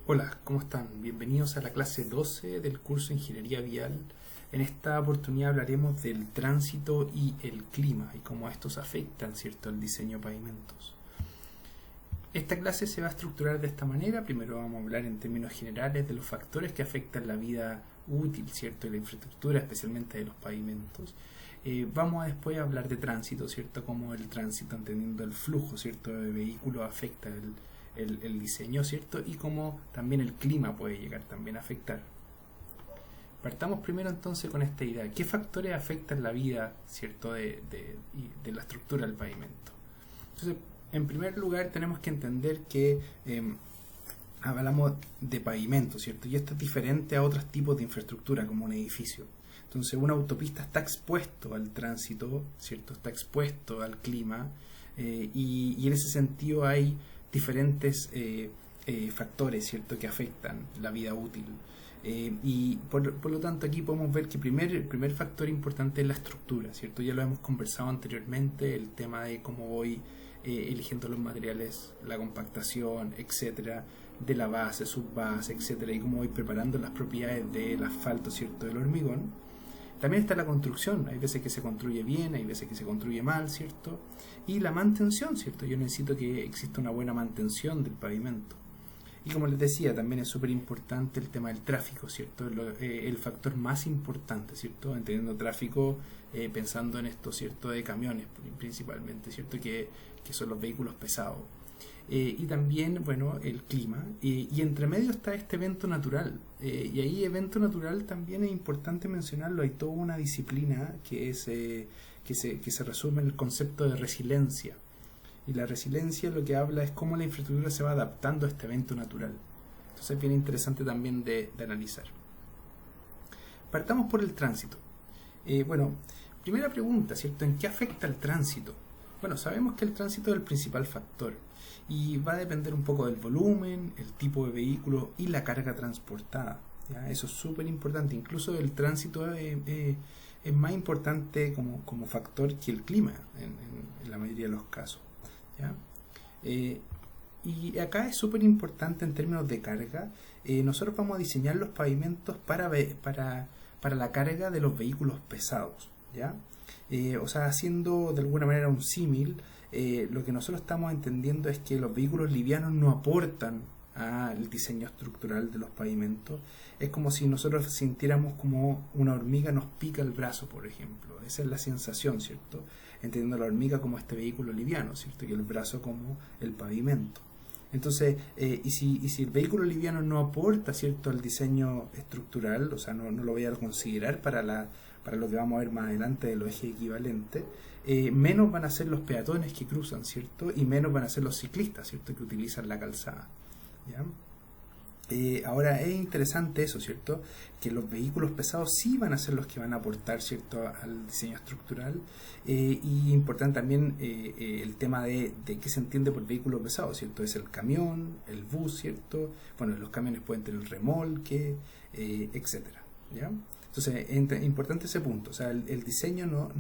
Hola, ¿cómo están? Bienvenidos a la clase 12 del curso Ingeniería Vial. En esta oportunidad hablaremos del tránsito y el clima y cómo estos afectan, ¿cierto?, el diseño de pavimentos. Esta clase se va a estructurar de esta manera. Primero vamos a hablar en términos generales de los factores que afectan la vida útil, ¿cierto?, y la infraestructura, especialmente de los pavimentos. Vamos a después a hablar de tránsito, ¿cierto?, como el tránsito, entendiendo el flujo, ¿cierto?, de vehículos afecta el diseño, ¿cierto? Y cómo también el clima puede llegar también a afectar. Partamos primero entonces con esta idea. ¿Qué factores afectan la vida, ¿cierto?, de la estructura del pavimento? Entonces, en primer lugar tenemos que entender que hablamos de pavimento, ¿cierto? Y esto es diferente a otros tipos de infraestructura como un edificio. Entonces, una autopista está expuesto al tránsito, ¿cierto? Está expuesto al clima y en ese sentido hay diferentes factores, ¿cierto?, que afectan la vida útil. Y por lo tanto aquí podemos ver que el primer factor importante es la estructura, ¿cierto? Ya lo hemos conversado anteriormente, el tema de cómo voy eligiendo los materiales, la compactación, etcétera, de la base, subbase, etcétera, y cómo voy preparando las propiedades del asfalto, ¿cierto?, del hormigón. También está la construcción, hay veces que se construye bien, hay veces que se construye mal, ¿cierto? Y la mantención, ¿cierto? Yo necesito que exista una buena mantención del pavimento. Y como les decía, también es súper importante el tema del tráfico, ¿cierto? El factor más importante, ¿cierto? Entendiendo tráfico, pensando en esto, ¿cierto?, de camiones principalmente, ¿cierto?, que son los vehículos pesados. Y también, bueno, el clima, y entre medio está este evento natural, y ahí evento natural también es importante mencionarlo. Hay toda una disciplina que se resume en el concepto de resiliencia, y la resiliencia lo que habla es cómo la infraestructura se va adaptando a este evento natural. Entonces es bien interesante también de analizar. Partamos por el tránsito. Bueno, primera pregunta, ¿cierto? ¿En qué afecta el tránsito? Bueno, sabemos que el tránsito es el principal factor y va a depender un poco del volumen, el tipo de vehículo y la carga transportada, ¿ya? Eso es súper importante. Incluso el tránsito es más importante como factor que el clima en la mayoría de los casos, ¿ya? Y acá es súper importante en términos de carga. Nosotros vamos a diseñar los pavimentos para la carga de los vehículos pesados, ¿ya? O sea, haciendo de alguna manera un símil, lo que nosotros estamos entendiendo es que los vehículos livianos no aportan al diseño estructural de los pavimentos. Es como si nosotros sintiéramos como una hormiga nos pica el brazo, por ejemplo. Esa es la sensación, ¿cierto? Entendiendo la hormiga como este vehículo liviano, ¿cierto?, y el brazo como el pavimento. Entonces, y si el vehículo liviano no aporta, ¿cierto?, al diseño estructural, o sea, no lo voy a considerar para lo que vamos a ver más adelante de los ejes equivalentes, menos van a ser los peatones que cruzan, ¿cierto?, y menos van a ser los ciclistas, ¿cierto?, que utilizan la calzada, ¿ya? Ahora es interesante eso, ¿cierto?, que los vehículos pesados sí van a ser los que van a aportar, ¿cierto?, al diseño estructural, y importante también el tema de qué se entiende por vehículo pesado, ¿cierto? Es el camión, el bus, ¿cierto? Bueno, los camiones pueden tener remolque, etcétera, ¿ya? Entonces es importante ese punto. O sea, el diseño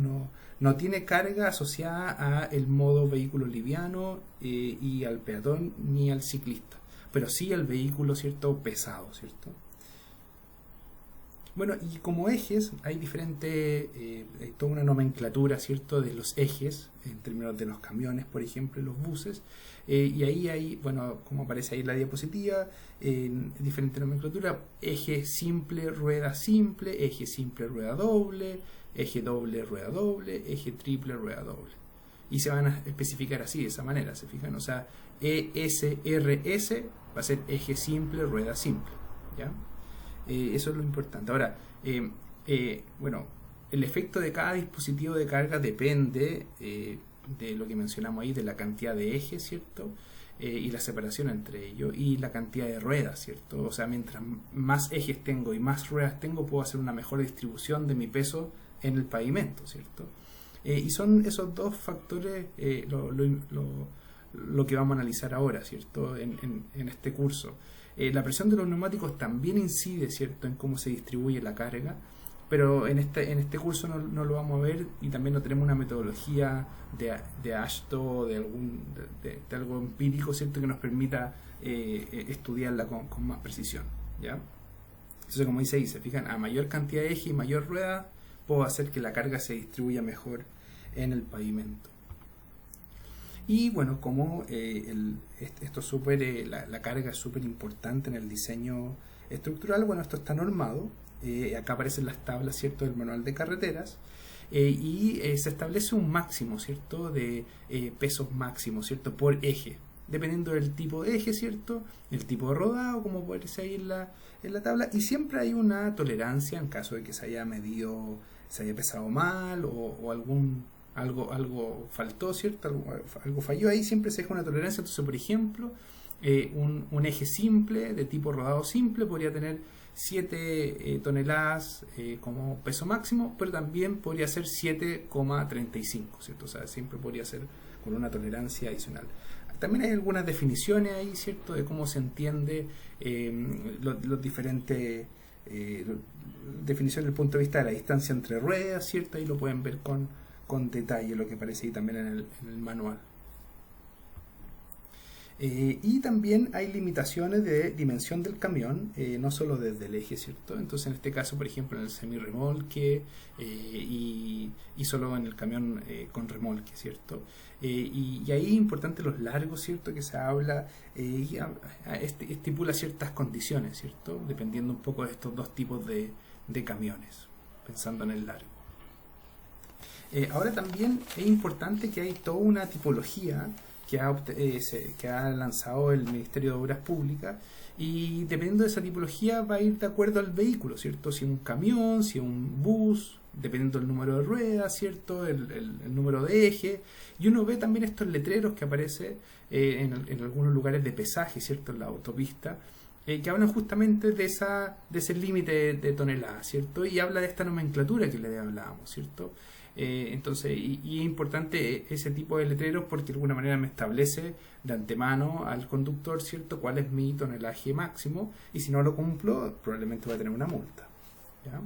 no tiene carga asociada a el modo vehículo liviano y al peatón ni al ciclista, pero sí al vehículo, ¿cierto?, pesado, ¿cierto? Bueno, y como ejes hay hay toda una nomenclatura, ¿cierto?, de los ejes en términos de los camiones, por ejemplo, y los buses, y ahí hay, bueno, como aparece ahí en la diapositiva, diferente nomenclatura: eje simple, rueda simple, eje simple, rueda doble, eje doble, rueda doble, eje triple, rueda doble. Y se van a especificar así, de esa manera, ¿se fijan? O sea, ESRS va a ser eje simple, rueda simple, ¿ya? Eso es lo importante. Ahora, bueno, el efecto de cada dispositivo de carga depende de lo que mencionamos ahí, de la cantidad de ejes, ¿cierto?, y la separación entre ellos, y la cantidad de ruedas, ¿cierto? O sea, mientras más ejes tengo y más ruedas tengo, puedo hacer una mejor distribución de mi peso en el pavimento, ¿cierto? Y son esos dos factores lo que vamos a analizar ahora, ¿cierto?, en este curso. La presión de los neumáticos también incide, ¿cierto?, en cómo se distribuye la carga. pero en este curso no lo vamos a ver, y también no tenemos una metodología de AASHTO, de algo empírico, ¿cierto?, que nos permita estudiarla con más precisión, ¿ya? Entonces, como dice ahí, se fijan, a mayor cantidad de eje y mayor rueda, puedo hacer que la carga se distribuya mejor en el pavimento. Y bueno, como la carga es súper importante en el diseño estructural, bueno, esto está normado. Acá aparecen las tablas, ¿cierto?, del manual de carreteras, y se establece un máximo, ¿cierto?, de pesos máximos, ¿cierto?, por eje, dependiendo del tipo de eje, ¿cierto?, el tipo de rodado, como aparece ahí en la tabla, y siempre hay una tolerancia en caso de que se haya medido, se haya pesado mal, o algo faltó, ¿cierto?, algo falló ahí, siempre se deja una tolerancia. Entonces, por ejemplo, un eje simple, de tipo rodado simple, podría tener 7 toneladas como peso máximo, pero también podría ser 7,35, ¿cierto? O sea, siempre podría ser con una tolerancia adicional. También hay algunas definiciones ahí, ¿cierto?, de cómo se entiende los diferentes definiciones desde el punto de vista de la distancia entre ruedas, ¿cierto? Ahí lo pueden ver con detalle, lo que aparece ahí también en el manual. Y también hay limitaciones de dimensión del camión, no solo desde el eje, ¿cierto? Entonces, en este caso, por ejemplo, en el semirremolque y solo en el camión con remolque, ¿cierto? Y ahí es importante los largos, ¿cierto?, que se habla, estipula ciertas condiciones, ¿cierto?, dependiendo un poco de estos dos tipos de camiones, pensando en el largo. Ahora también es importante que hay toda una tipología que ha lanzado el Ministerio de Obras Públicas, y dependiendo de esa tipología va a ir de acuerdo al vehículo, ¿cierto? Si es un camión, si es un bus, dependiendo del número de ruedas, ¿cierto?, el número de eje, y uno ve también estos letreros que aparecen en algunos lugares de pesaje, ¿cierto?, en la autopista, que hablan justamente de ese límite de toneladas, ¿cierto?, y habla de esta nomenclatura que le hablábamos, ¿cierto? Entonces, y es importante ese tipo de letreros porque de alguna manera me establece de antemano al conductor, ¿cierto?, cuál es mi tonelaje máximo, y si no lo cumplo probablemente voy a tener una multa, ¿ya?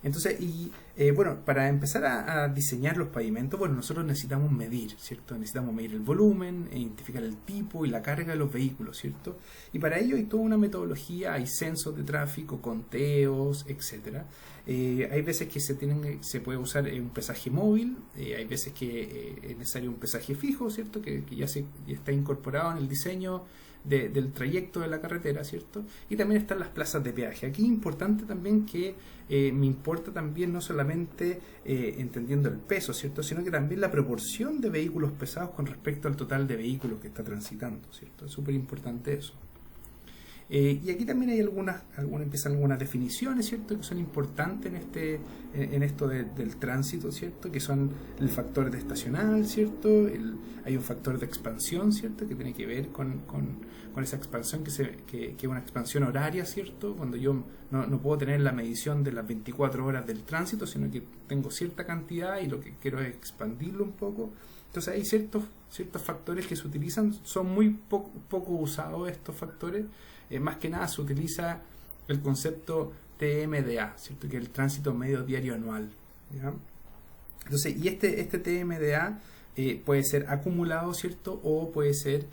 Entonces, bueno, para empezar a diseñar los pavimentos, bueno, nosotros necesitamos medir, ¿cierto? Necesitamos medir el volumen, identificar el tipo y la carga de los vehículos, ¿cierto? Y para ello hay toda una metodología, hay censos de tráfico, conteos, etcétera. Hay veces que se puede usar un pesaje móvil, hay veces que es necesario un pesaje fijo, ¿cierto?, que ya está incorporado en el diseño del trayecto de la carretera, ¿cierto? Y también están las plazas de peaje. Aquí es importante también que me importa también no solamente entendiendo el peso, ¿cierto?, sino que también la proporción de vehículos pesados con respecto al total de vehículos que está transitando, ¿cierto? Es súper importante eso. Y aquí también hay empiezan algunas definiciones, ¿cierto?, que son importantes en esto del tránsito, ¿cierto?, que son el factor de estacional, ¿cierto? Hay un factor de expansión, ¿cierto?, que tiene que ver con esa expansión que es una expansión horaria, ¿cierto?, cuando yo no puedo tener la medición de las 24 horas del tránsito, sino que tengo cierta cantidad y lo que quiero es expandirlo un poco. Entonces hay ciertos factores que se utilizan, son muy poco usados estos factores. Más que nada se utiliza el concepto TMDA, ¿cierto?, que es el tránsito medio diario anual, ¿ya? Entonces, y este TMDA puede ser acumulado, ¿cierto?, o puede ser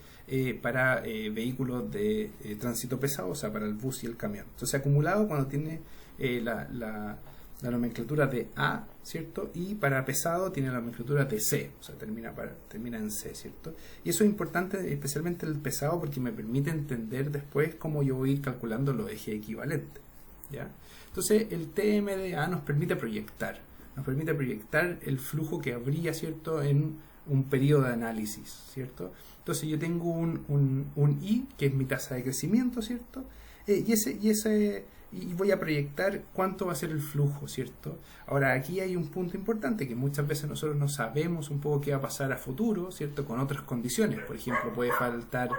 para vehículos de tránsito pesado, o sea, para el bus y el camión. Entonces, acumulado cuando tiene la nomenclatura de A, ¿cierto?, y para pesado tiene la nomenclatura de C, o sea, termina en C, ¿cierto? Y eso es importante, especialmente el pesado, porque me permite entender después cómo yo voy a ir calculando los ejes equivalentes, ¿ya? Entonces, el TMDA nos permite proyectar el flujo que habría, ¿cierto?, en un periodo de análisis, ¿cierto? Entonces, yo tengo un I, que es mi tasa de crecimiento, ¿cierto? Y voy a proyectar cuánto va a ser el flujo, ¿cierto? Ahora, aquí hay un punto importante, que muchas veces nosotros no sabemos un poco qué va a pasar a futuro, ¿cierto?, con otras condiciones. Por ejemplo, puede faltar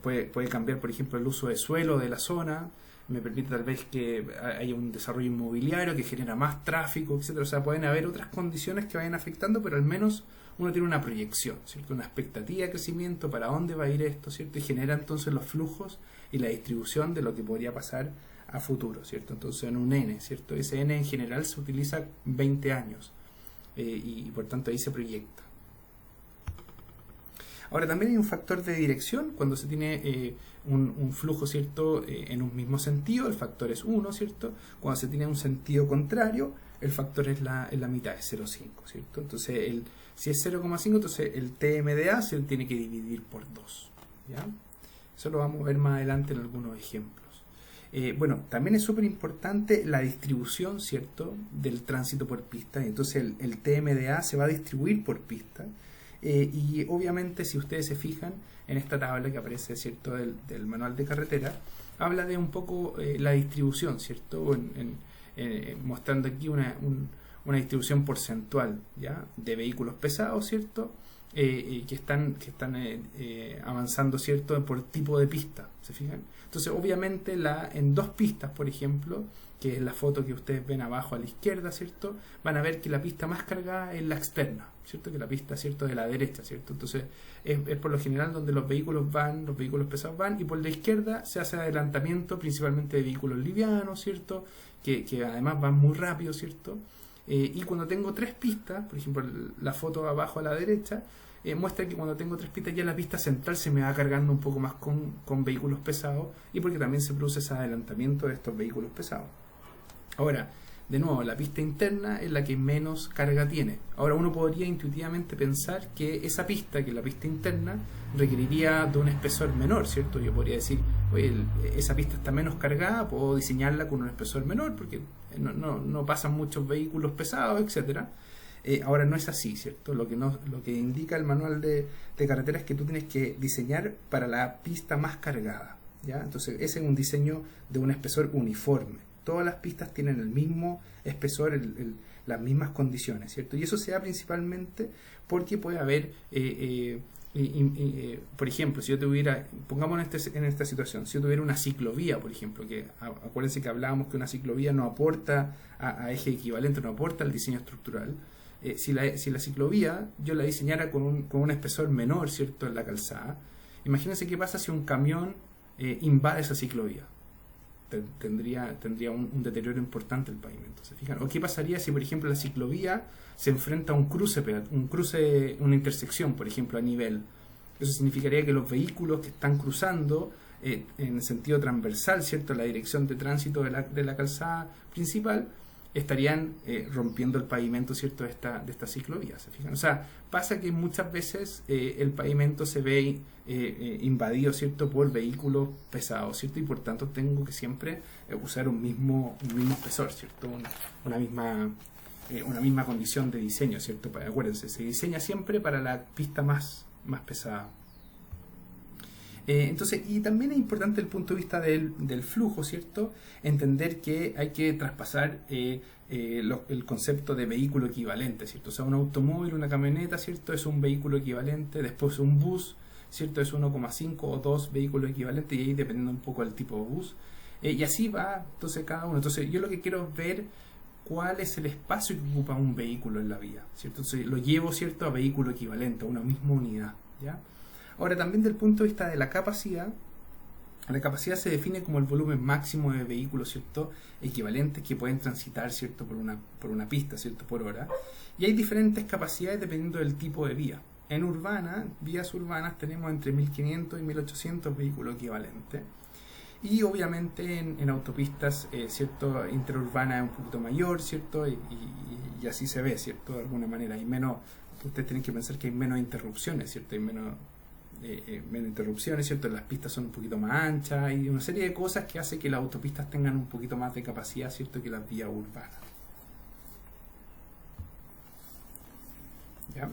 puede cambiar, por ejemplo, el uso de suelo de la zona, me permite tal vez que haya un desarrollo inmobiliario que genera más tráfico, etcétera. O sea, pueden haber otras condiciones que vayan afectando, pero al menos uno tiene una proyección, ¿cierto? Una expectativa de crecimiento, para dónde va a ir esto, ¿cierto? Y genera entonces los flujos y la distribución de lo que podría pasar a futuro, ¿cierto? Entonces en un N, ¿cierto? Ese N en general se utiliza 20 años y por tanto ahí se proyecta. Ahora también hay un factor de dirección cuando se tiene un flujo, ¿cierto? En un mismo sentido, el factor es 1, ¿cierto? Cuando se tiene un sentido contrario, el factor es la mitad, es 0,5, ¿cierto? Entonces, si es 0,5, entonces el TMDA se tiene que dividir por 2, ¿ya? Eso lo vamos a ver más adelante en algunos ejemplos. Bueno, también es súper importante la distribución, ¿cierto? Del tránsito por pista. Entonces, el TMDA se va a distribuir por pista. Y obviamente, si ustedes se fijan en esta tabla que aparece, ¿cierto? del manual de carretera, habla de un poco la distribución, ¿cierto? Mostrando aquí una distribución porcentual, ¿ya? De vehículos pesados, ¿cierto? Que están avanzando, ¿cierto? Por tipo de pista, ¿se fijan? Entonces, obviamente, en 2 pistas, por ejemplo, que es la foto que ustedes ven abajo a la izquierda, ¿cierto? Van a ver que la pista más cargada es la externa, ¿cierto? Que la pista, ¿cierto? De la derecha, ¿cierto? Entonces, es por lo general donde los vehículos pesados van, y por la izquierda se hace adelantamiento principalmente de vehículos livianos, ¿cierto? Que además van muy rápido, ¿cierto? Y cuando tengo 3 pistas, por ejemplo, la foto abajo a la derecha, muestra que cuando tengo 3 pistas ya la pista central se me va cargando un poco más con vehículos pesados, y porque también se produce ese adelantamiento de estos vehículos pesados. Ahora, de nuevo, la pista interna es la que menos carga tiene. Ahora, uno podría intuitivamente pensar que esa pista, que es la pista interna, requeriría de un espesor menor, ¿cierto? Yo podría decir, oye, esa pista está menos cargada, puedo diseñarla con un espesor menor porque no pasan muchos vehículos pesados, etcétera. Ahora no es así, ¿cierto? Lo que indica el manual de carretera es que tú tienes que diseñar para la pista más cargada, ¿ya? Entonces, ese es un diseño de un espesor uniforme. Todas las pistas tienen el mismo espesor, las mismas condiciones, ¿cierto? Y eso se da principalmente porque puede haber, por ejemplo, si yo tuviera, pongamos en esta situación, si yo tuviera una ciclovía, por ejemplo, que acuérdense que hablábamos que una ciclovía no aporta a eje equivalente, no aporta al diseño estructural. Si la ciclovía yo la diseñara con un espesor menor, ¿cierto?, en la calzada, imagínense qué pasa si un camión invade esa ciclovía. Tendría un deterioro importante el pavimento, ¿se fijan? ¿O qué pasaría si, por ejemplo, la ciclovía se enfrenta a un cruce, una intersección, por ejemplo, a nivel? Eso significaría que los vehículos que están cruzando en sentido transversal, ¿cierto?, la dirección de tránsito de la calzada principal, estarían rompiendo el pavimento, ¿cierto?, de esta ciclovía, ¿se fijan? O sea, pasa que muchas veces el pavimento se ve invadido, ¿cierto?, por vehículos pesados, ¿cierto? Y por tanto tengo que siempre usar un mismo espesor, ¿cierto? Una misma condición de diseño, ¿cierto? Acuérdense, se diseña siempre para la pista más pesada. Entonces, y también es importante el punto de vista del flujo, ¿cierto? Entender que hay que traspasar el concepto de vehículo equivalente, ¿cierto? O sea, un automóvil, una camioneta, ¿cierto?, es un vehículo equivalente. Después un bus, ¿cierto?, es 1,5 o 2 vehículos equivalentes, y ahí dependiendo un poco del tipo de bus. Y así va entonces cada uno. Entonces, yo lo que quiero es ver cuál es el espacio que ocupa un vehículo en la vía, ¿cierto? Entonces, lo llevo, ¿cierto?, a vehículo equivalente, a una misma unidad, ¿ya? Ahora, también del punto de vista de la capacidad se define como el volumen máximo de vehículos, ¿cierto?, equivalentes que pueden transitar, ¿cierto?, por una pista, ¿cierto?, por hora. Y hay diferentes capacidades dependiendo del tipo de vía. En vías urbanas tenemos entre 1500 y 1800 vehículos equivalentes. Y obviamente en autopistas, ¿cierto?, interurbanas es un poquito mayor, ¿cierto?, y así se ve, ¿cierto?, de alguna manera. Ustedes tienen que pensar que hay menos interrupciones, ¿cierto?, hay menos interrupciones, ¿cierto? Las pistas son un poquito más anchas y una serie de cosas que hace que las autopistas tengan un poquito más de capacidad, ¿cierto?, que las vías urbanas. ¿Ya?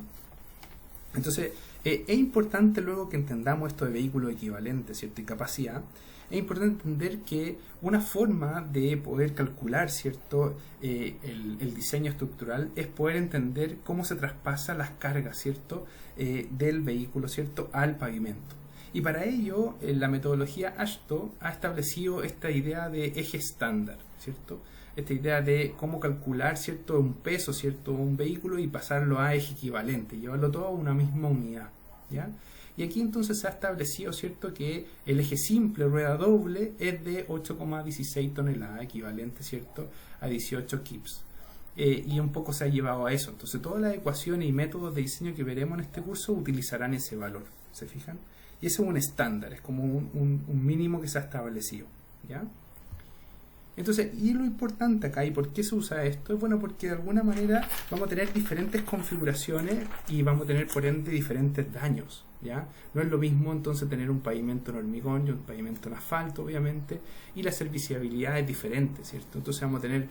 Entonces, es importante luego que entendamos esto de vehículo equivalente, ¿cierto?, y capacidad. Es importante entender que una forma de poder calcular, ¿cierto?, el diseño estructural es poder entender cómo se traspasa las cargas, ¿cierto?, del vehículo, ¿cierto?, al pavimento. Y para ello, la metodología AASHTO ha establecido esta idea de eje estándar, ¿cierto? Esta idea de cómo calcular, ¿cierto?, un peso, ¿cierto?, un vehículo y pasarlo a eje equivalente, llevarlo todo a una misma unidad, ¿ya? Y aquí entonces se ha establecido, ¿cierto?, que el eje simple rueda doble es de 8,16 toneladas, equivalente, ¿cierto?, a 18 kips. Y un poco se ha llevado a eso. Entonces todas las ecuaciones y métodos de diseño que veremos en este curso utilizarán ese valor, ¿se fijan? Y eso es un estándar, es como un mínimo que se ha establecido, ¿ya? Entonces, y lo importante acá, ¿y por qué se usa esto? Es bueno porque de alguna manera vamos a tener diferentes configuraciones y vamos a tener por ende diferentes daños, ¿ya? No es lo mismo entonces tener un pavimento en hormigón y un pavimento en asfalto, obviamente, y la serviciabilidad es diferente, ¿cierto? Entonces vamos a tener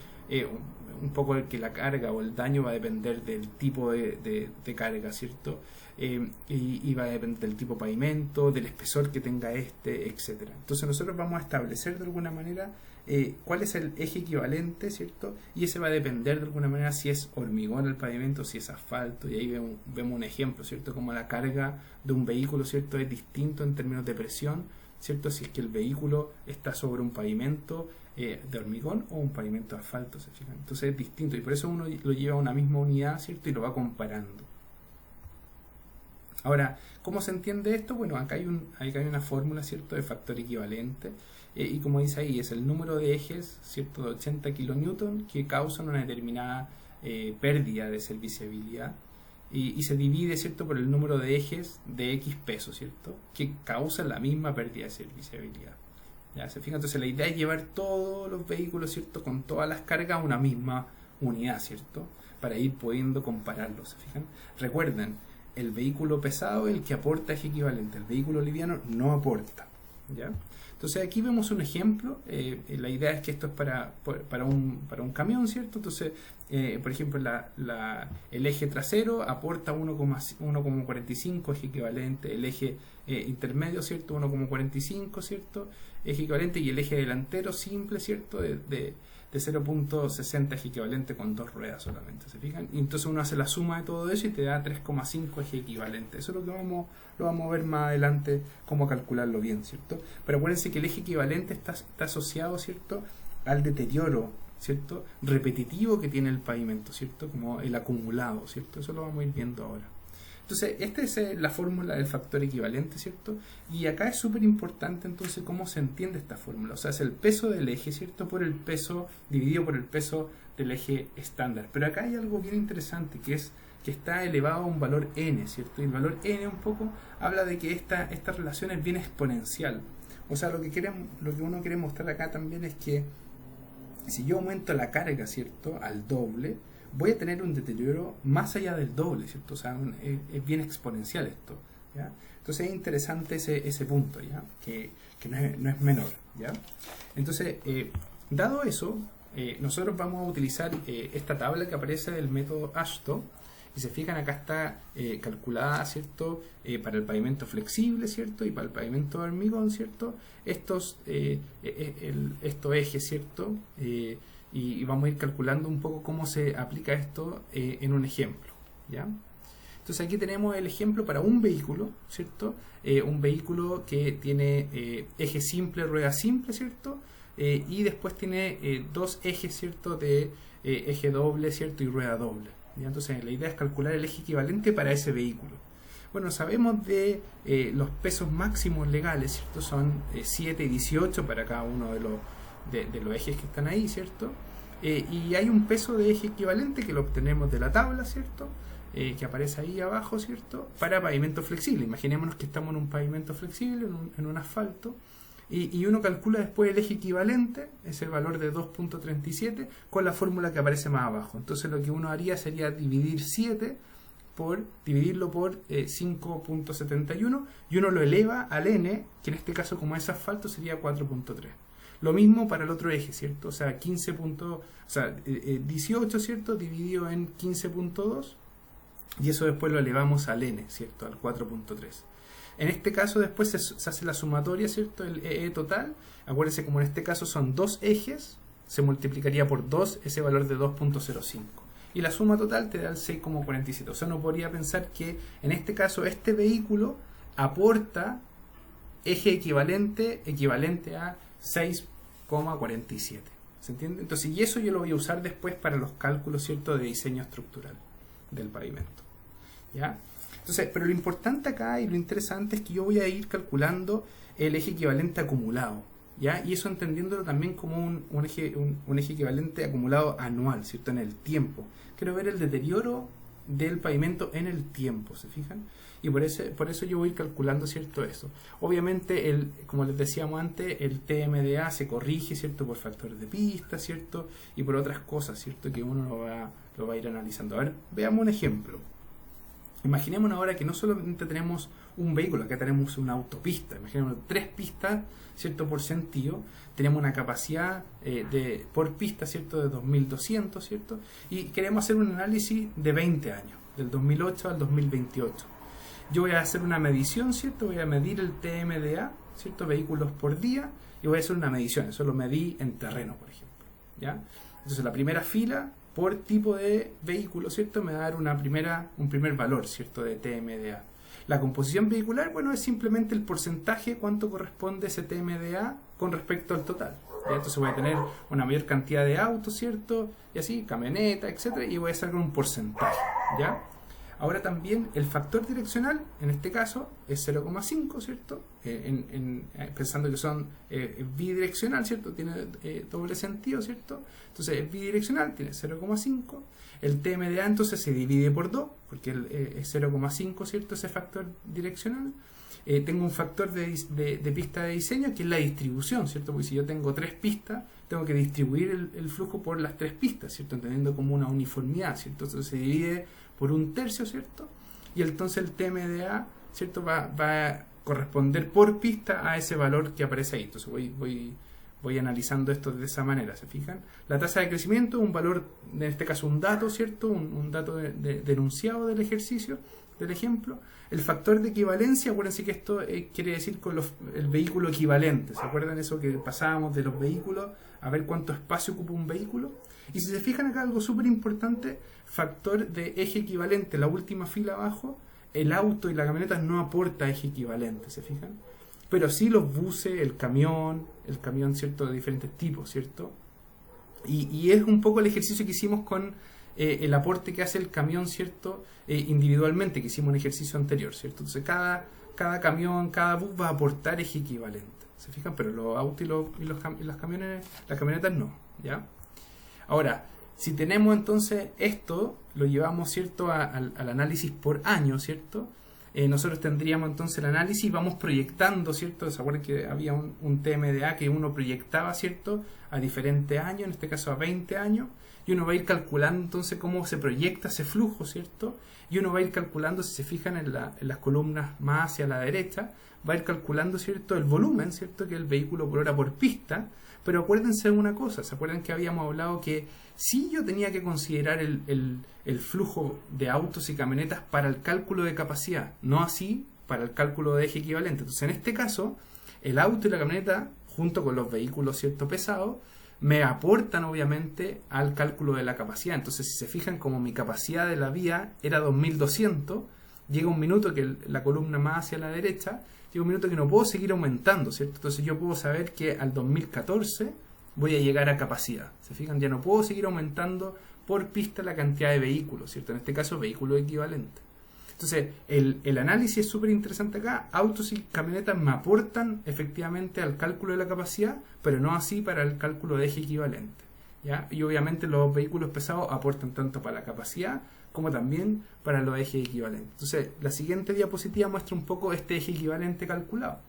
un poco que la carga o el daño va a depender del tipo de carga, ¿cierto? Y va a depender del tipo de pavimento, del espesor que tenga etcétera. Entonces nosotros vamos a establecer de alguna manera cuál es el eje equivalente, ¿cierto? Y ese va a depender de alguna manera si es hormigón el pavimento, si es asfalto, y ahí vemos un ejemplo, ¿cierto? Como la carga de un vehículo, ¿cierto?, es distinto en términos de presión, ¿cierto? Si es que el vehículo está sobre un pavimento de hormigón o un pavimento de asfalto, ¿se fijan? Entonces es distinto y por eso uno lo lleva a una misma unidad, ¿cierto? Y lo va comparando. Ahora, ¿cómo se entiende esto? Bueno, acá hay una fórmula, ¿cierto?, de factor equivalente, y como dice ahí, es el número de ejes, ¿cierto?, de 80 kN que causan una determinada pérdida de serviciabilidad, y se divide, ¿cierto?, por el número de ejes de X peso, ¿cierto?, que causan la misma pérdida de serviciabilidad. ¿Ya? ¿Se fijan? Entonces la idea es llevar todos los vehículos, ¿cierto?, con todas las cargas a una misma unidad, ¿cierto?, para ir pudiendo compararlos, ¿se fijan? Recuerden, el vehículo pesado es el que aporta eje equivalente, el vehículo liviano no aporta, ¿ya? Entonces aquí vemos un ejemplo, la idea es que esto es para un camión, ¿cierto? Entonces, por ejemplo, el eje trasero aporta 1,45 eje equivalente, el eje intermedio, ¿cierto?, 1,45, ¿cierto?, eje equivalente, y el eje delantero simple, ¿cierto?, de 0,60 eje equivalente con 2 ruedas solamente, ¿se fijan? Y entonces uno hace la suma de todo eso y te da 3,5 eje equivalente. Eso es lo que vamos a ver más adelante, cómo calcularlo bien, ¿cierto? Pero acuérdense que el eje equivalente está asociado, ¿cierto?, al deterioro, ¿cierto?, repetitivo que tiene el pavimento, ¿cierto?, como el acumulado, ¿cierto? Eso lo vamos a ir viendo ahora. Entonces, esta es la fórmula del factor equivalente, ¿cierto? Y acá es súper importante entonces cómo se entiende esta fórmula. O sea, es el peso del eje, ¿cierto?, por el peso, dividido por el peso del eje estándar. Pero acá hay algo bien interesante, que es que está elevado a un valor n, ¿cierto? Y el valor n un poco habla de que esta relación es bien exponencial. O sea, lo que uno quiere mostrar acá también es que si yo aumento la carga, ¿cierto?, al doble, voy a tener un deterioro más allá del doble, ¿cierto? O sea, es bien exponencial esto, ¿ya? Entonces es interesante ese punto, ¿ya? Que no es menor, ¿ya? Entonces, dado eso, nosotros vamos a utilizar esta tabla que aparece del método AASHTO, y se fijan, acá está calculada, ¿cierto?, para el pavimento flexible, ¿cierto?, y para el pavimento de hormigón, ¿cierto?, estos ejes, ¿cierto?, y vamos a ir calculando un poco cómo se aplica esto en un ejemplo, ¿ya? Entonces aquí tenemos el ejemplo para un vehículo, ¿cierto? Un vehículo que tiene eje simple, rueda simple, ¿cierto? Y después tiene dos ejes, ¿cierto?, de eje doble, ¿cierto?, y rueda doble, ¿ya? Entonces la idea es calcular el eje equivalente para ese vehículo. Bueno, sabemos de los pesos máximos legales, ¿cierto? Son 7 y 18 para cada uno de los ejes que están ahí, ¿cierto? Y hay un peso de eje equivalente que lo obtenemos de la tabla, ¿cierto? Que aparece ahí abajo, ¿cierto?, para pavimento flexible. Imaginémonos que estamos en un pavimento flexible, en un asfalto, y uno calcula después el eje equivalente, es el valor de 2,37, con la fórmula que aparece más abajo. Entonces lo que uno haría sería dividirlo por 5,71, y uno lo eleva al n, que en este caso, como es asfalto, sería 4,3. Lo mismo para el otro eje, ¿cierto? O sea, 18, ¿cierto?, dividido en 15,2, y eso después lo elevamos al n, ¿cierto?, al 4,3. En este caso después se hace la sumatoria, ¿cierto?, el EE total. Acuérdense, como en este caso son dos ejes, se multiplicaría por 2 ese valor de 2,05. Y la suma total te da el 6,47. O sea, uno podría pensar que en este caso este vehículo aporta eje equivalente a 6,47. ¿Se entiende? Entonces, y eso yo lo voy a usar después para los cálculos, ¿cierto?, de diseño estructural del pavimento. ¿Ya? Entonces, pero lo importante acá y lo interesante es que yo voy a ir calculando el eje equivalente acumulado, ¿ya? Y eso entendiéndolo también como un eje equivalente acumulado anual, ¿cierto?, en el tiempo. Quiero ver el deterioro del pavimento en el tiempo, ¿se fijan? Y por eso yo voy calculando, ¿cierto?, eso. Obviamente, como les decíamos antes, el TMDA se corrige, ¿cierto?, por factores de pista, ¿cierto?, y por otras cosas, ¿cierto?, que uno lo va a ir analizando. A ver, veamos un ejemplo. Imaginemos ahora que no solamente tenemos un vehículo, acá tenemos una autopista, imaginemos 3 pistas, ¿cierto?, por sentido, tenemos una capacidad por pista, ¿cierto?, de 2200, ¿cierto?, y queremos hacer un análisis de 20 años, del 2008 al 2028. Yo voy a hacer una medición, ¿cierto?, voy a medir el TMDA, ¿cierto?, vehículos por día, y voy a hacer una medición, eso lo medí en terreno, por ejemplo, ¿ya? Entonces la primera fila, por tipo de vehículo, ¿cierto?, me va a dar un primer valor, ¿cierto?, de TMDA. La composición vehicular, bueno, es simplemente el porcentaje, cuánto corresponde ese TMDA con respecto al total. ¿Ya? Entonces voy a tener una mayor cantidad de autos, ¿cierto?, y así, camioneta, etcétera, y voy a sacar un porcentaje, ¿ya? Ahora también el factor direccional, en este caso, es 0,5, ¿cierto? Pensando que son bidireccional, ¿cierto? Tiene doble sentido, ¿cierto? Entonces es bidireccional, tiene 0,5. El TMDA entonces se divide por 2, porque es 0,5, ¿cierto? Ese factor direccional. Tengo un factor de pista de diseño, que es la distribución, ¿cierto? Porque si yo tengo 3 pistas, tengo que distribuir el flujo por las 3 pistas, ¿cierto? Entendiendo como una uniformidad, ¿cierto? Entonces se divide por 1/3, ¿cierto? Y entonces el TMDA, ¿cierto?, va a corresponder por pista a ese valor que aparece ahí. Entonces voy analizando esto de esa manera, ¿se fijan? La tasa de crecimiento, un valor, en este caso un dato, ¿cierto?, un dato de enunciado del ejercicio, del ejemplo. El factor de equivalencia, acuérdense que esto quiere decir con el vehículo equivalente. ¿Se acuerdan eso que pasábamos de los vehículos a ver cuánto espacio ocupa un vehículo? Y si se fijan acá, algo súper importante, factor de eje equivalente, la última fila abajo, el auto y la camioneta no aporta eje equivalente, ¿se fijan? Pero sí los buses, el camión, ¿cierto?, de diferentes tipos, ¿cierto? Y es un poco el ejercicio que hicimos con el aporte que hace el camión, ¿cierto?, individualmente, que hicimos un ejercicio anterior, ¿cierto? Entonces cada camión, cada bus va a aportar eje equivalente, ¿se fijan? Pero los autos y las camionetas no, ¿ya? Ahora, si tenemos entonces esto, lo llevamos, ¿cierto?, al análisis por año, ¿cierto? Nosotros tendríamos entonces el análisis y vamos proyectando, ¿cierto? ¿Se acuerdan que había un TMDA que uno proyectaba, ¿cierto?, a diferentes años, en este caso a 20 años, y uno va a ir calculando entonces cómo se proyecta ese flujo, ¿cierto? Y uno va a ir calculando, si se fijan en las columnas más hacia la derecha, va a ir calculando, ¿cierto?, el volumen, ¿cierto?, que es el vehículo por hora por pista. Pero acuérdense de una cosa, ¿se acuerdan que habíamos hablado que si yo tenía que considerar el flujo de autos y camionetas para el cálculo de capacidad, no así para el cálculo de eje equivalente? Entonces, en este caso, el auto y la camioneta, junto con los vehículos, ¿cierto?, pesados, me aportan obviamente al cálculo de la capacidad. Entonces, si se fijan, como mi capacidad de la vía era 2200, llega un minuto que la columna más hacia la derecha, llega un minuto que no puedo seguir aumentando, ¿cierto? Entonces yo puedo saber que al 2014 voy a llegar a capacidad. ¿Se fijan? Ya no puedo seguir aumentando por pista la cantidad de vehículos, ¿cierto? En este caso, vehículo equivalente. Entonces, el análisis es súper interesante acá. Autos y camionetas me aportan efectivamente al cálculo de la capacidad, pero no así para el cálculo de eje equivalente, ¿ya? Y obviamente los vehículos pesados aportan tanto para la capacidad como también para los ejes equivalentes. Entonces, la siguiente diapositiva muestra un poco este eje equivalente calculado.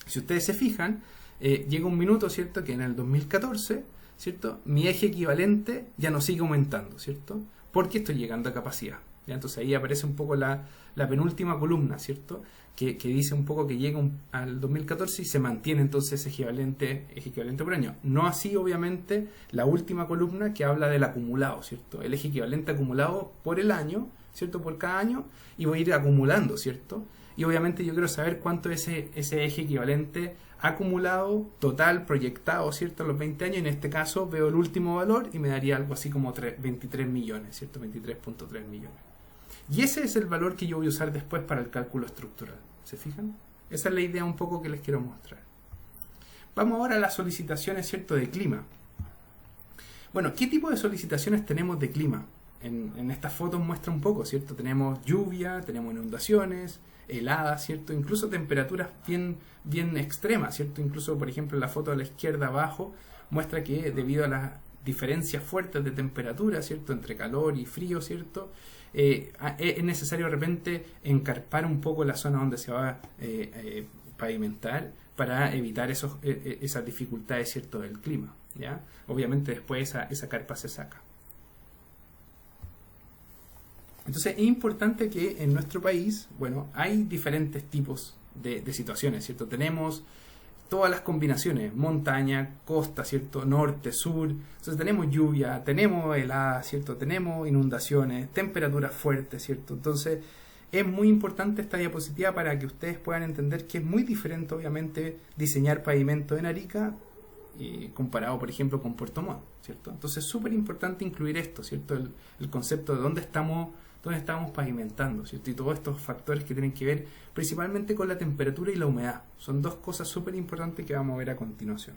Si ustedes se fijan, llega un minuto, ¿cierto?, que en el 2014, ¿cierto?, mi eje equivalente ya no sigue aumentando, ¿cierto?, porque estoy llegando a capacidad, ¿ya? Entonces ahí aparece un poco la penúltima columna, ¿cierto?, que dice un poco que llega al 2014 y se mantiene entonces ese eje equivalente por año. No así, obviamente, la última columna que habla del acumulado, ¿cierto?, el eje equivalente acumulado por el año, ¿cierto?, por cada año, y voy a ir acumulando, ¿cierto? Y obviamente yo quiero saber cuánto es ese eje equivalente acumulado, total, proyectado, ¿cierto?, a los 20 años. En este caso veo el último valor y me daría algo así como 23 millones, ¿cierto?, 23.3 millones. Y ese es el valor que yo voy a usar después para el cálculo estructural. ¿Se fijan? Esa es la idea un poco que les quiero mostrar. Vamos ahora a las solicitaciones, ¿cierto?, de clima. Bueno, ¿qué tipo de solicitaciones tenemos de clima? En estas fotos muestra un poco, ¿cierto? Tenemos lluvia, tenemos inundaciones, heladas, ¿cierto? Incluso temperaturas bien extremas, ¿cierto? Incluso, por ejemplo, en la foto a la izquierda abajo muestra que debido a las diferencias fuertes de temperatura, ¿cierto?, entre calor y frío, ¿cierto?, es necesario de repente encarpar un poco la zona donde se va a pavimentar para evitar esas dificultades, ¿cierto?, del clima, ¿ya? Obviamente después esa carpa se saca. Entonces es importante que en nuestro país, bueno, hay diferentes tipos de situaciones, ¿cierto? Tenemos todas las combinaciones, montaña, costa, ¿cierto?, norte, sur. Entonces tenemos lluvia, tenemos helada, ¿cierto?, tenemos inundaciones, temperaturas fuertes, ¿cierto? Entonces es muy importante esta diapositiva para que ustedes puedan entender que es muy diferente, obviamente, diseñar pavimento en Arica comparado, por ejemplo, con Puerto Montt, ¿cierto? Entonces es súper importante incluir esto, ¿cierto?, el concepto de dónde estamos pavimentando, ¿cierto? Y todos estos factores que tienen que ver principalmente con la temperatura y la humedad. Son dos cosas súper importantes que vamos a ver a continuación.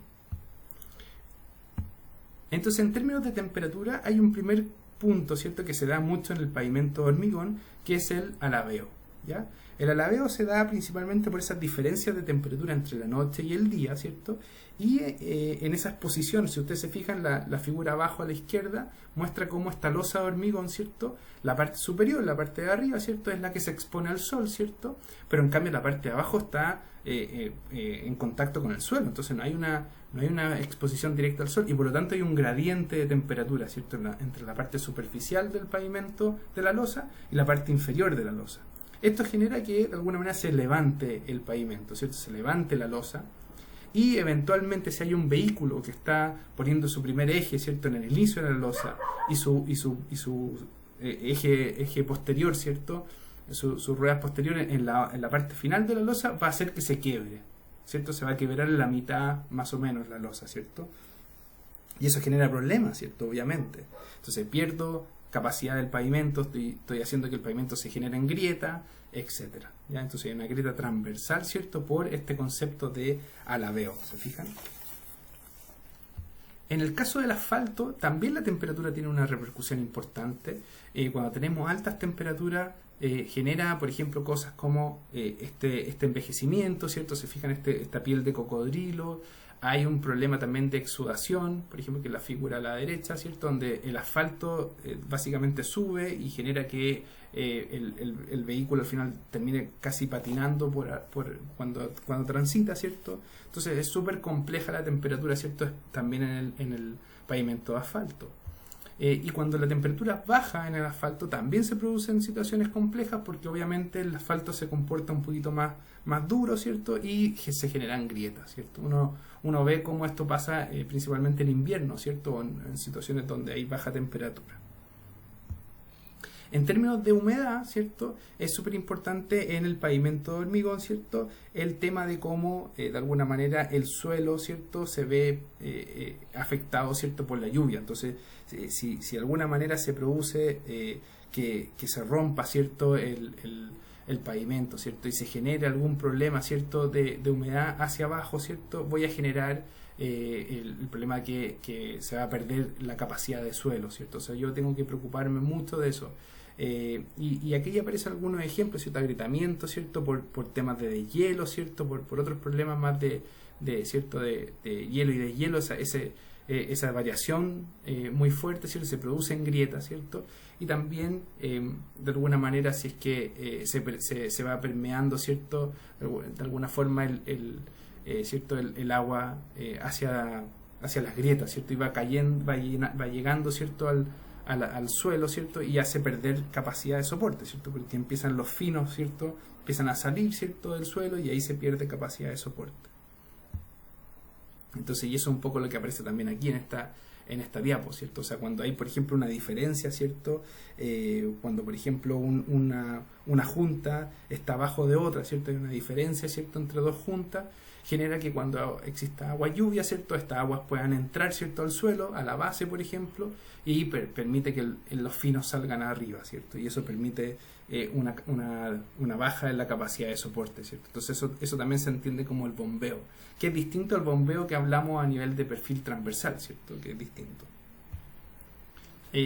Entonces, en términos de temperatura, hay un primer punto, ¿cierto?, que se da mucho en el pavimento de hormigón, que es el alabeo, ¿ya? El alabeo se da principalmente por esas diferencias de temperatura entre la noche y el día, ¿cierto? Y en esas posiciones, si ustedes se fijan, la figura abajo a la izquierda muestra cómo esta losa de hormigón, ¿cierto?, la parte superior, la parte de arriba, ¿cierto?, es la que se expone al sol, ¿cierto?, pero en cambio la parte de abajo está en contacto con el suelo, entonces no hay una exposición directa al sol y por lo tanto hay un gradiente de temperatura, ¿cierto?, entre la parte superficial del pavimento de la losa y la parte inferior de la losa. Esto genera que de alguna manera se levante el pavimento, ¿cierto?, se levante la losa. Y eventualmente si hay un vehículo que está poniendo su primer eje, ¿cierto?, en el inicio de la losa y su eje posterior, ¿cierto?, sus ruedas posteriores en la parte final de la losa, va a hacer que se quiebre, ¿cierto? Se va a quebrar en la mitad más o menos la losa, ¿cierto? Y eso genera problemas, ¿cierto? Obviamente. Entonces pierdo capacidad del pavimento, estoy haciendo que el pavimento se genere en grieta, etcétera. ¿Ya? Entonces hay una grieta transversal, ¿cierto?, por este concepto de alabeo, ¿se fijan? En el caso del asfalto, también la temperatura tiene una repercusión importante. Cuando tenemos altas temperaturas, genera, por ejemplo, cosas como este envejecimiento, ¿cierto? Se fijan esta piel de cocodrilo. Hay un problema también de exudación, por ejemplo, que es la figura a la derecha, ¿cierto?, donde el asfalto básicamente sube y genera que el vehículo al final termine casi patinando cuando transita, ¿cierto? Entonces es súper compleja la temperatura, ¿cierto?, también en el pavimento de asfalto. Y cuando la temperatura baja en el asfalto también se producen situaciones complejas porque obviamente el asfalto se comporta un poquito más duro, ¿cierto? Y se generan grietas, ¿cierto? Uno ve cómo esto pasa principalmente en invierno, ¿cierto? O en situaciones donde hay baja temperatura. En términos de humedad, ¿cierto?, es súper importante en el pavimento de hormigón, ¿cierto?, el tema de cómo de alguna manera el suelo, ¿cierto?, se ve afectado, ¿cierto?, por la lluvia. Entonces, si de alguna manera se produce que se rompa, ¿cierto?, el pavimento, ¿cierto?, y se genere algún problema, ¿cierto?, de humedad hacia abajo, ¿cierto?, voy a generar el problema que se va a perder la capacidad de suelo, ¿cierto? O sea, yo tengo que preocuparme mucho de eso. Y aquí aparecen algunos ejemplos, ¿cierto?, agrietamiento, ¿cierto?, por temas de deshielo, ¿cierto?, por otros problemas más ¿cierto?, de hielo y deshielo, esa variación muy fuerte, ¿cierto?, se produce en grietas, ¿cierto? Y también, de alguna manera, si es que se va permeando, ¿cierto?, de alguna forma ¿cierto?, el agua hacia las grietas, ¿cierto?, y va cayendo, va llegando, ¿cierto?, al suelo, ¿cierto?, y hace perder capacidad de soporte, ¿cierto?, porque empiezan los finos, ¿cierto?, empiezan a salir, ¿cierto?, del suelo y ahí se pierde capacidad de soporte. Entonces, y eso es un poco lo que aparece también aquí en en esta diapo, ¿cierto? O sea, cuando hay, por ejemplo, una diferencia, ¿cierto? Cuando, por ejemplo, una junta está abajo de otra, ¿cierto? Hay una diferencia, ¿cierto? Entre dos juntas, genera que cuando exista agua lluvia, ¿cierto? Estas aguas puedan entrar, ¿cierto? Al suelo, a la base, por ejemplo, y permite que los finos salgan arriba, ¿cierto? Y eso permite una baja en la capacidad de soporte, ¿cierto? Entonces eso también se entiende como el bombeo, que es distinto al bombeo que hablamos a nivel de perfil transversal, ¿cierto? Que es distinto.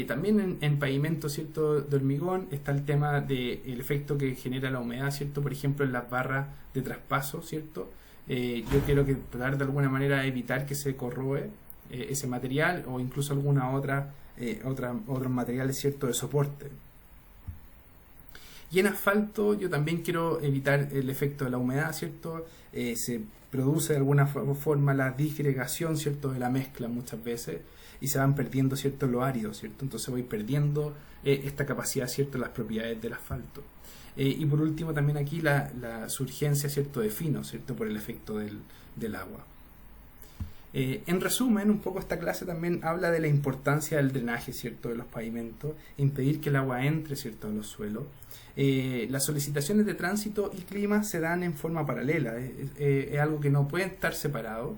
También en pavimento, ¿cierto? De hormigón está el tema del efecto que genera la humedad, ¿cierto? Por ejemplo, en las barras de traspaso, ¿cierto? Yo quiero tratar de alguna manera evitar que se corroe ese material o incluso alguna otros materiales, ¿cierto? De soporte. Y en asfalto yo también quiero evitar el efecto de la humedad, ¿cierto? Se produce de alguna forma la disgregación, ¿cierto? De la mezcla muchas veces y se van perdiendo, ¿cierto? Lo árido, ¿cierto? Entonces voy perdiendo esta capacidad, ¿cierto? Las propiedades del asfalto. Y por último también aquí la surgencia, ¿cierto? De fino, ¿cierto? Por el efecto del agua. En resumen, un poco esta clase también habla de la importancia del drenaje, ¿cierto? De los pavimentos, impedir que el agua entre, ¿cierto? En los suelos. Las solicitaciones de tránsito y clima se dan en forma paralela, es algo que no puede estar separado.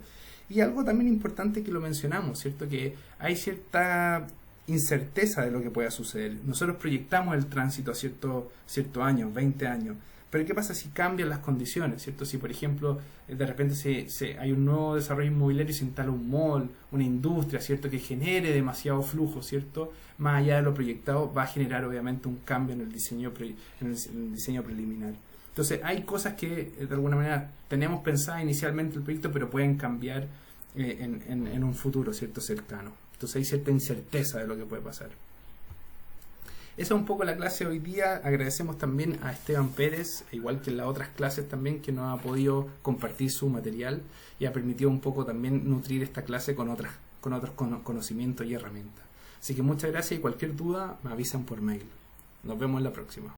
Y algo también importante que lo mencionamos, ¿cierto? Que hay cierta incerteza de lo que pueda suceder. Nosotros proyectamos el tránsito a ciertos años, 20 años, pero ¿qué pasa si cambian las condiciones, ¿cierto? Si, por ejemplo, de repente hay un nuevo desarrollo inmobiliario y se instala un mall, una industria, ¿cierto? Que genere demasiado flujo, ¿cierto? Más allá de lo proyectado, va a generar obviamente un cambio en el diseño preliminar. Entonces, hay cosas que de alguna manera tenemos pensada inicialmente el proyecto, pero pueden cambiar en un futuro, ¿cierto? Cercano. Entonces, hay cierta incerteza de lo que puede pasar. Esa es un poco la clase de hoy día. Agradecemos también a Esteban Pérez, igual que en las otras clases también, que nos ha podido compartir su material y ha permitido un poco también nutrir esta clase con otros conocimientos y herramientas. Así que muchas gracias y cualquier duda me avisan por mail. Nos vemos en la próxima.